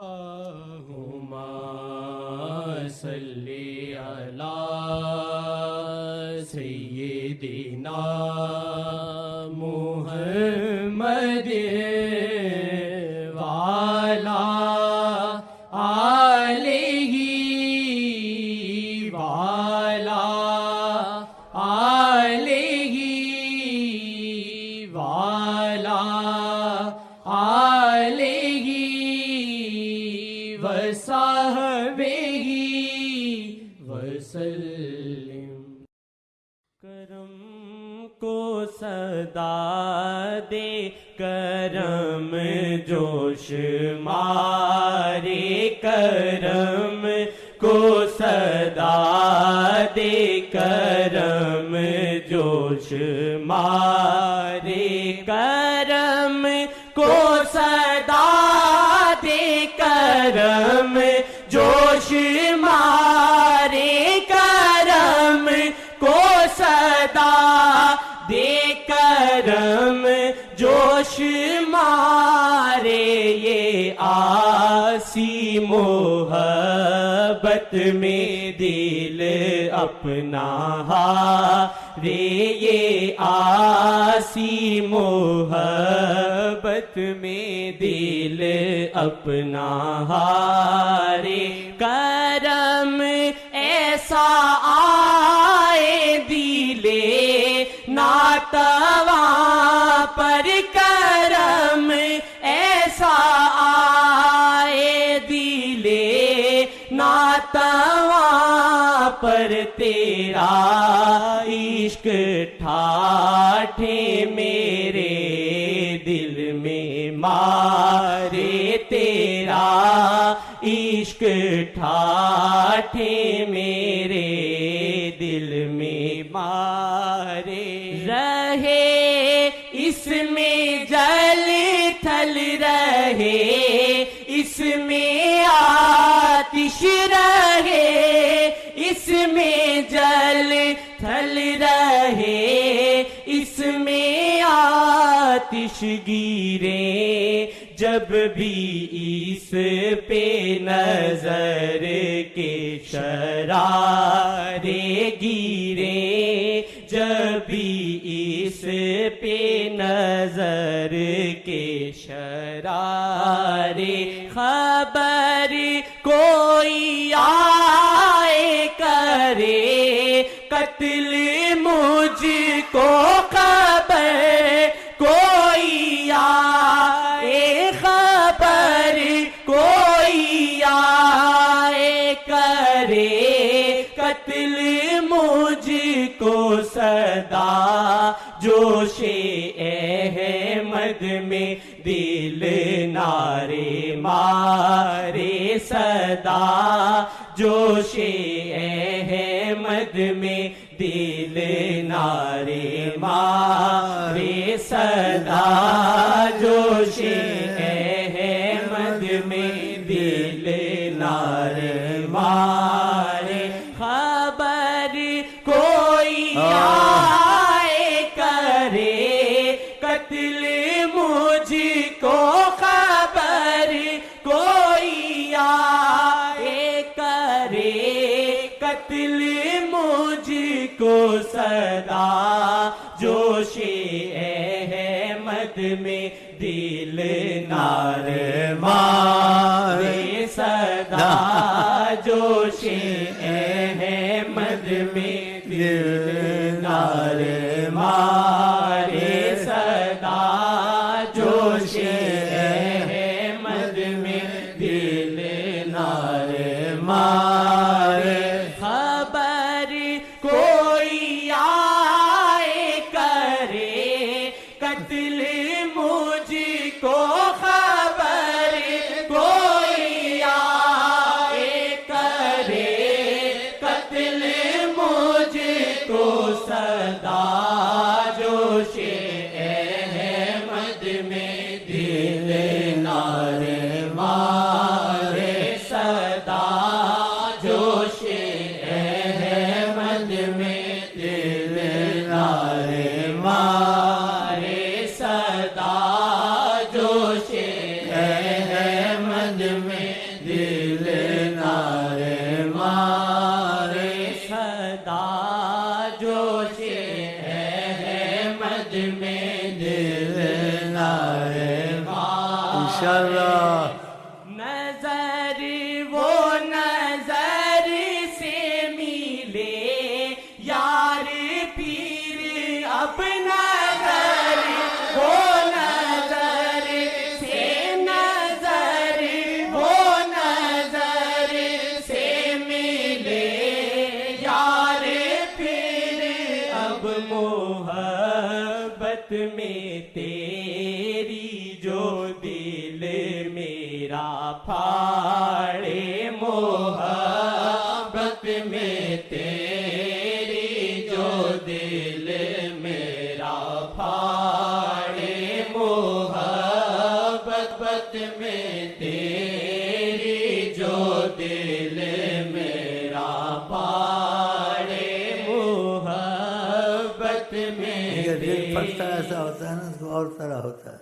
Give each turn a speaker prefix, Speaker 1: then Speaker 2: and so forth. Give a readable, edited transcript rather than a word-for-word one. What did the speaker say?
Speaker 1: اللہم صلی علی سیدنا محمد وعلی آلہ وعلی آلہ وعلی آلہ وصحبہ وسلم۔ کرم کو صدا دے کرم جوش مارے، کرم کو صدا دے کرم جوش مارے، کرم کو صدا دے کرم جوش مارے، کرم کو صدا دے کرم جوش مارے، یہ آسی محبت میں دل اپنا ہارے، یہ آسی محبت میں دل اپنا ہارے، کرم ایسا آئے دلے ناتواں پر، کرم ایسا آئے دلے ناتواں پر، تیرا عشق ٹھاٹھے میرے دل میں مارے، تیرا عشق ٹھاٹھے میرے دل میں مارے، رہے اس میں جل تھل رہے، اس میں آتش رہے، اس میں جل تھل رہے، اس میں آتش گیرے، جب بھی اس پہ نظر کے شرارے گیرے، جب بھی اس پہ نظر کے شرارے، خبر کوئی آئے کرے قتل مجھ کو، خبر کوئی آئے، خبر کوئی آئے کرے قتل مجھ کو، صدا جوش احمد میں دل نعرے مارے، صدا جوش احمد میں دل نعرے مارے، صدا جوش احمد میں دل نعرے مارے، خبر کوئی آئے کرے قتل مجھ کو، خبر کوئی آئے کرے قتل مجھ کو، صدا جوش احمد میں دل نعرے مارے، صدا جوش احمد میں دل نعرے مارے، صدا جوش احمد میں دل نعرے مارے، خبر کوئی آئے کرے قتل مجھ کو، خبر کوئی آئے کرے قتل مجھ کو، صدا جوش احمد میں دل نعرے مارے، صدا جوش احمد میں ادا جوش احمد میں دل نارواں
Speaker 2: انشاءاللہ
Speaker 1: نظر وہ نظر سے ملے یار پیر اپنا نظر وہ نظر سے نظر وہ نظر سے ملے یار پیر اب محبت میں تیری جو دل میرا پھاڑے محبت میں تیری جو دل میرا پھاڑے محبت میں تیری جو دل میرا پھاڑے محبت میں
Speaker 2: دل پھٹتا ایسا ہوتا ہے نا اس کو اور طرح ہوتا ہے